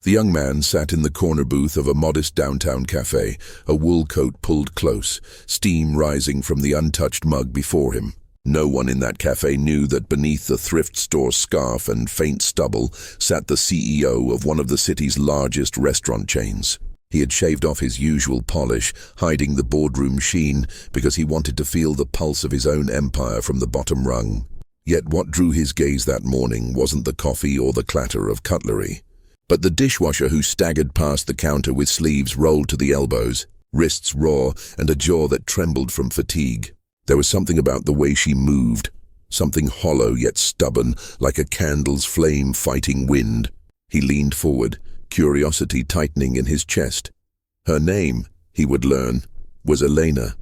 The young man sat in the corner booth of a modest downtown cafe, a wool coat pulled close, steam rising from the untouched mug before him. No one in that cafe knew that beneath the thrift store scarf and faint stubble sat the CEO of one of the city's largest restaurant chains. He had shaved off his usual polish, hiding the boardroom sheen, because he wanted to feel the pulse of his own empire from the bottom rung. Yet what drew his gaze that morning wasn't the coffee or the clatter of cutlery, but the dishwasher who staggered past the counter with sleeves rolled to the elbows, wrists raw, and a jaw that trembled from fatigue. There was something about the way she moved, something hollow yet stubborn, like a candle's flame fighting wind. He leaned forward, curiosity tightening in his chest. Her name, he would learn, was Elena.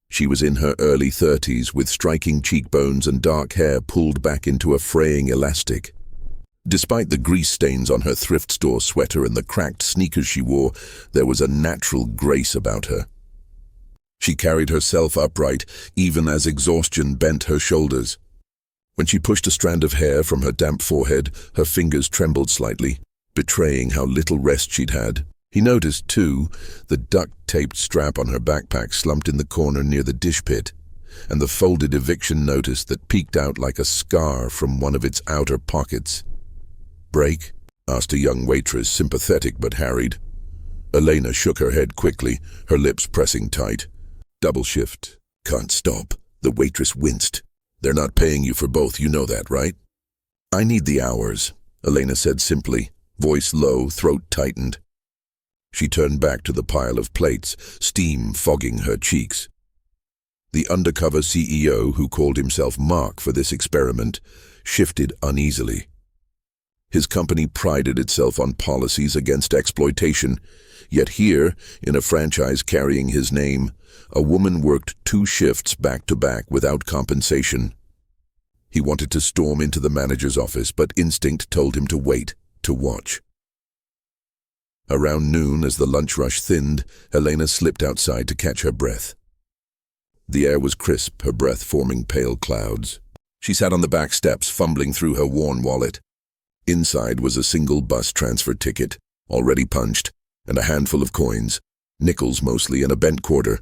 She was in her early 30s, with striking cheekbones and dark hair pulled back into a fraying elastic. Despite the grease stains on her thrift store sweater and the cracked sneakers she wore, there was a natural grace about her. She carried herself upright, even as exhaustion bent her shoulders. When she pushed a strand of hair from her damp forehead, her fingers trembled slightly, betraying how little rest she'd had. He noticed, too, the duct-taped strap on her backpack slumped in the corner near the dish pit, and the folded eviction notice that peeked out like a scar from one of its outer pockets. "Break?" asked a young waitress, sympathetic but harried. Elena shook her head quickly, her lips pressing tight. "Double shift. Can't stop." The waitress winced. "They're not paying you for both, you know that, right?" "I need the hours," Elena said simply, voice low, throat tightened. She turned back to the pile of plates, steam fogging her cheeks. The undercover CEO, who called himself Mark for this experiment, shifted uneasily. His company prided itself on policies against exploitation, yet here, in a franchise carrying his name, a woman worked 2 shifts back-to-back without compensation. He wanted to storm into the manager's office, but instinct told him to wait, to watch. Around noon, as the lunch rush thinned, Helena slipped outside to catch her breath. The air was crisp, her breath forming pale clouds. She sat on the back steps, fumbling through her worn wallet. Inside was a single bus transfer ticket, already punched, and a handful of coins, nickels mostly, and a bent quarter.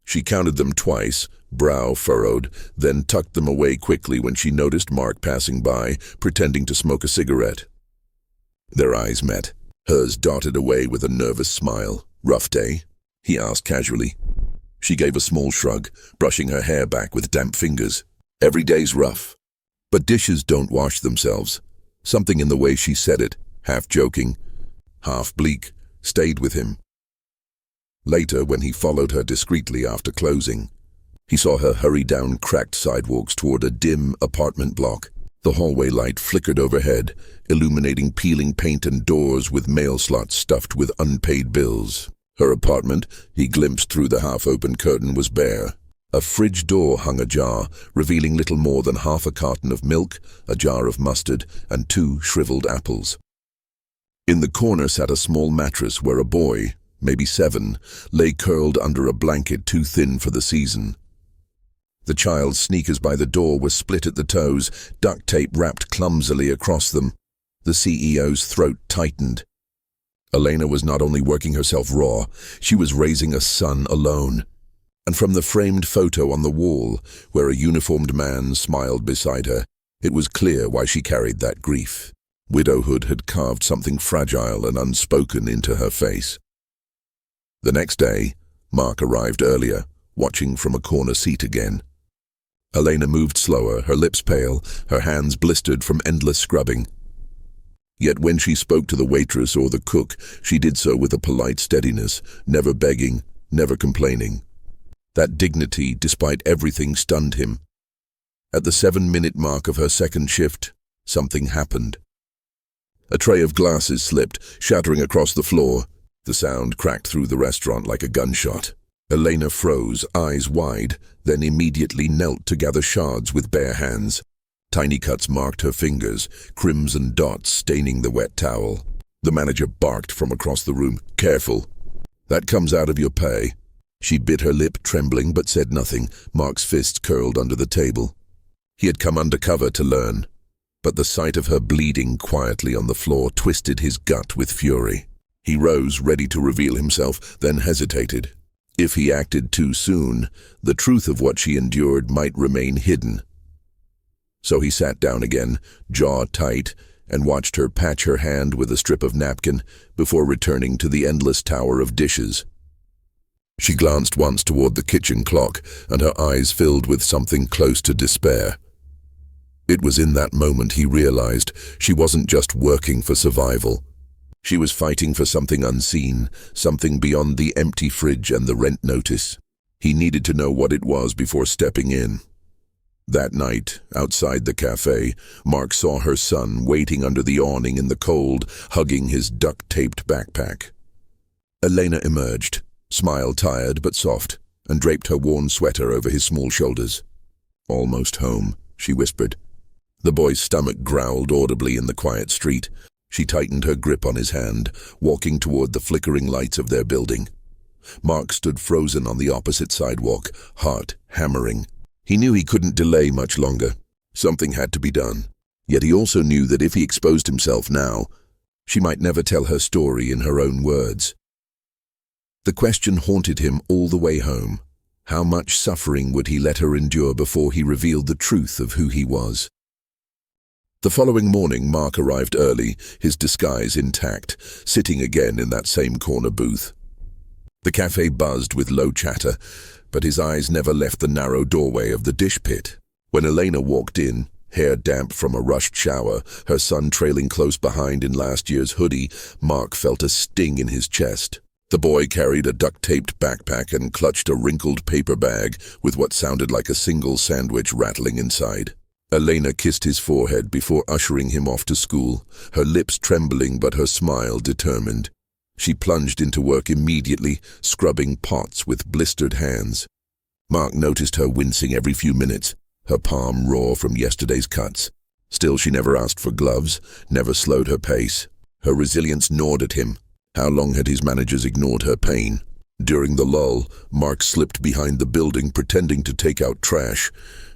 She counted them twice, brow furrowed, then tucked them away quickly when she noticed Mark passing by, pretending to smoke a cigarette. Their eyes met. Hers darted away with a nervous smile. "Rough day?" he asked casually. She gave a small shrug, brushing her hair back with damp fingers. "Every day's rough. But dishes don't wash themselves." Something in the way she said it, half joking, half bleak, stayed with him. Later, when he followed her discreetly after closing, he saw her hurry down cracked sidewalks toward a dim apartment block. The hallway light flickered overhead, illuminating peeling paint and doors with mail slots stuffed with unpaid bills. Her apartment, he glimpsed through the half-open curtain, was bare. A fridge door hung ajar, revealing little more than half a carton of milk, a jar of mustard, and 2 shriveled apples. In the corner sat a small mattress where a boy, maybe 7, lay curled under a blanket too thin for the season. The child's sneakers by the door were split at the toes, duct tape wrapped clumsily across them. The CEO's throat tightened. Elena was not only working herself raw, she was raising a son alone. And from the framed photo on the wall, where a uniformed man smiled beside her, it was clear why she carried that grief. Widowhood had carved something fragile and unspoken into her face. The next day, Mark arrived earlier, watching from a corner seat again. Elena moved slower, her lips pale, her hands blistered from endless scrubbing. Yet when she spoke to the waitress or the cook, she did so with a polite steadiness, never begging, never complaining. That dignity, despite everything, stunned him. At the 7-minute mark of her second shift, something happened. A tray of glasses slipped, shattering across the floor. The sound cracked through the restaurant like a gunshot. Elena froze, eyes wide, then immediately knelt to gather shards with bare hands. Tiny cuts marked her fingers, crimson dots staining the wet towel. The manager barked from across the room. "Careful. That comes out of your pay." She bit her lip, trembling, but said nothing, Mark's fists curled under the table. He had come undercover to learn. but the sight of her bleeding quietly on the floor twisted his gut with fury. He rose, ready to reveal himself, then hesitated. If he acted too soon, the truth of what she endured might remain hidden. So he sat down again, jaw tight, and watched her patch her hand with a strip of napkin before returning to the endless tower of dishes. She glanced once toward the kitchen clock, and her eyes filled with something close to despair. It was in that moment he realized she wasn't just working for survival. She was fighting for something unseen, something beyond the empty fridge and the rent notice. He needed to know what it was before stepping in. That night, outside the cafe, Mark saw her son waiting under the awning in the cold, hugging his duct-taped backpack. Elena emerged, smile tired but soft, and draped her worn sweater over his small shoulders. "Almost home," she whispered. The boy's stomach growled audibly in the quiet street. She tightened her grip on his hand, walking toward the flickering lights of their building. Mark stood frozen on the opposite sidewalk, heart hammering. He knew he couldn't delay much longer. Something had to be done. Yet he also knew that if he exposed himself now, she might never tell her story in her own words. The question haunted him all the way home. How much suffering would he let her endure before he revealed the truth of who he was? The following morning, Mark arrived early, his disguise intact, sitting again in that same corner booth. The cafe buzzed with low chatter, but his eyes never left the narrow doorway of the dish pit. When Elena walked in, hair damp from a rushed shower, her son trailing close behind in last year's hoodie, Mark felt a sting in his chest. The boy carried a duct-taped backpack and clutched a wrinkled paper bag with what sounded like a single sandwich rattling inside. Elena kissed his forehead before ushering him off to school, her lips trembling but her smile determined. She plunged into work immediately, scrubbing pots with blistered hands. Mark noticed her wincing every few minutes, her palm raw from yesterday's cuts. Still, she never asked for gloves, never slowed her pace. Her resilience gnawed at him. How long had his managers ignored her pain? During the lull, Mark slipped behind the building pretending to take out trash,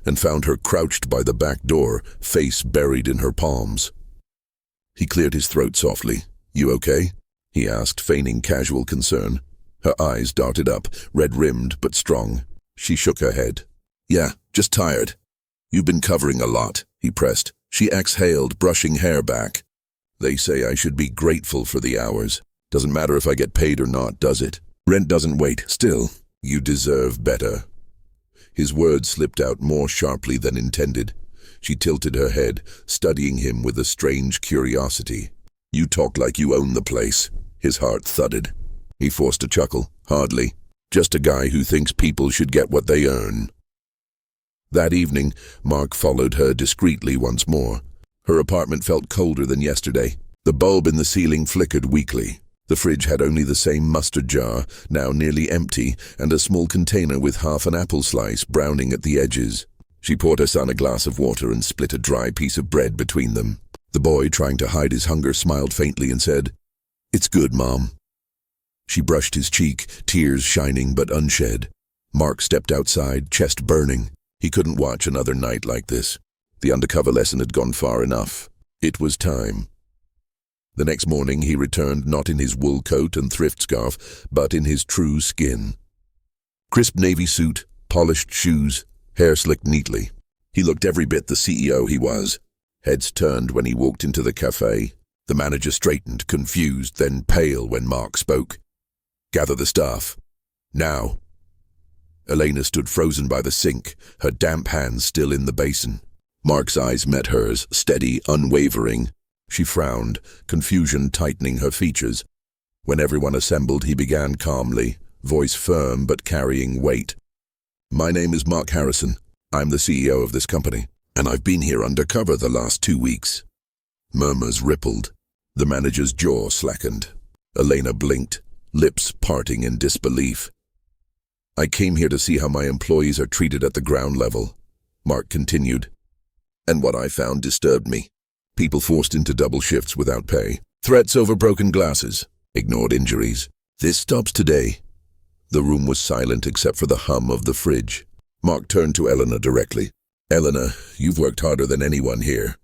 and found her crouched by the back door, face buried in her palms. He cleared his throat softly. "You okay?" he asked, feigning casual concern. Her eyes darted up, red-rimmed but strong. She shook her head. "Yeah, just tired." "You've been covering a lot," he pressed. She exhaled, brushing hair back. "They say I should be grateful for the hours. Doesn't matter if I get paid or not, does it? Rent doesn't wait. Still, you deserve better." His words slipped out more sharply than intended. She tilted her head, studying him with a strange curiosity. "You talk like you own the place." His heart thudded. He forced a chuckle. "Hardly. Just a guy who thinks people should get what they earn." That evening, Mark followed her discreetly once more. Her apartment felt colder than yesterday. The bulb in the ceiling flickered weakly. The fridge had only the same mustard jar, now nearly empty, and a small container with half an apple slice browning at the edges. She poured her son a glass of water and split a dry piece of bread between them. The boy, trying to hide his hunger, smiled faintly and said, "It's good, Mom." She brushed his cheek, tears shining but unshed. Mark stepped outside, chest burning. He couldn't watch another night like this. The undercover lesson had gone far enough. It was time. The next morning he returned not in his wool coat and thrift scarf, but in his true skin. Crisp navy suit, polished shoes, hair slicked neatly. He looked every bit the CEO he was. Heads turned when he walked into the cafe. The manager straightened, confused, then pale when Mark spoke. "Gather the staff. Now." Elena stood frozen by the sink, her damp hands still in the basin. Mark's eyes met hers, steady, unwavering. She frowned, confusion tightening her features. When everyone assembled, he began calmly, voice firm but carrying weight. "My name is Mark Harrison. I'm the CEO of this company, and I've been here undercover the last 2 weeks." Murmurs rippled. The manager's jaw slackened. Elena blinked, lips parting in disbelief. "I came here to see how my employees are treated at the ground level," Mark continued. "And what I found disturbed me. People forced into double shifts without pay. Threats over broken glasses. Ignored injuries. This stops today." The room was silent except for the hum of the fridge. Mark turned to Elena directly. "Elena, you've worked harder than anyone here.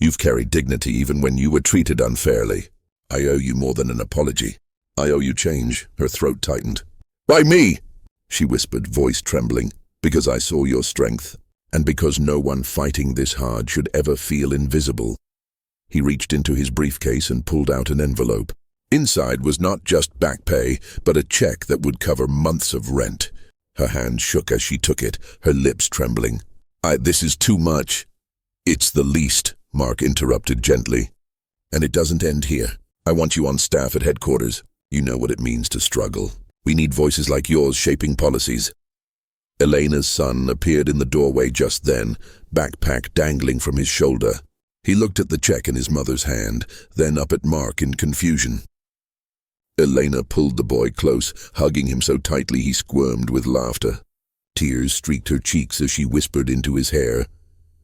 You've carried dignity even when you were treated unfairly. I owe you more than an apology. I owe you change." Her throat tightened. "By me?" she whispered, voice trembling. "Because I saw your strength, and because no one fighting this hard should ever feel invisible." He reached into his briefcase and pulled out an envelope. Inside was not just back pay, but a check that would cover months of rent. Her hand shook as she took it, her lips trembling. This is too much." "It's the least," Mark interrupted gently. "And it doesn't end here. I want you on staff at headquarters. You know what it means to struggle. We need voices like yours shaping policies." Elena's son appeared in the doorway just then, backpack dangling from his shoulder. He looked at the check in his mother's hand, then up at Mark in confusion. Elena pulled the boy close, hugging him so tightly he squirmed with laughter. Tears streaked her cheeks as she whispered into his hair,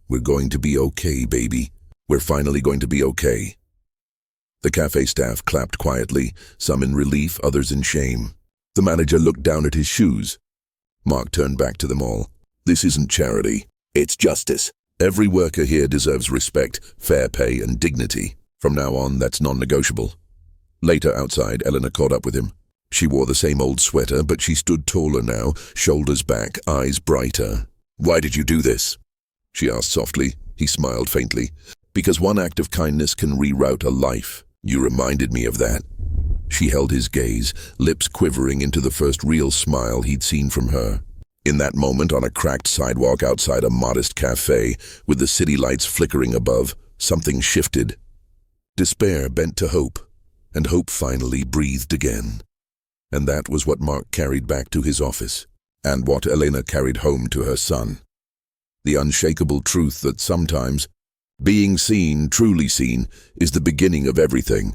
"We're going to be okay, baby. We're finally going to be okay." The cafe staff clapped quietly, some in relief, others in shame. The manager looked down at his shoes. Mark turned back to them all. "This isn't charity. It's justice. Every worker here deserves respect, fair pay, and dignity. From now on, that's non-negotiable." Later outside, Eleanor caught up with him. She wore the same old sweater, but she stood taller now, shoulders back, eyes brighter. "Why did you do this?" she asked softly. He smiled faintly. "Because one act of kindness can reroute a life. You reminded me of that." She held his gaze, lips quivering into the first real smile he'd seen from her. In that moment, on a cracked sidewalk outside a modest cafe, with the city lights flickering above, something shifted. Despair bent to hope, and hope finally breathed again. And that was what Mark carried back to his office, and what Elena carried home to her son. The unshakable truth that sometimes being seen, truly seen, is the beginning of everything.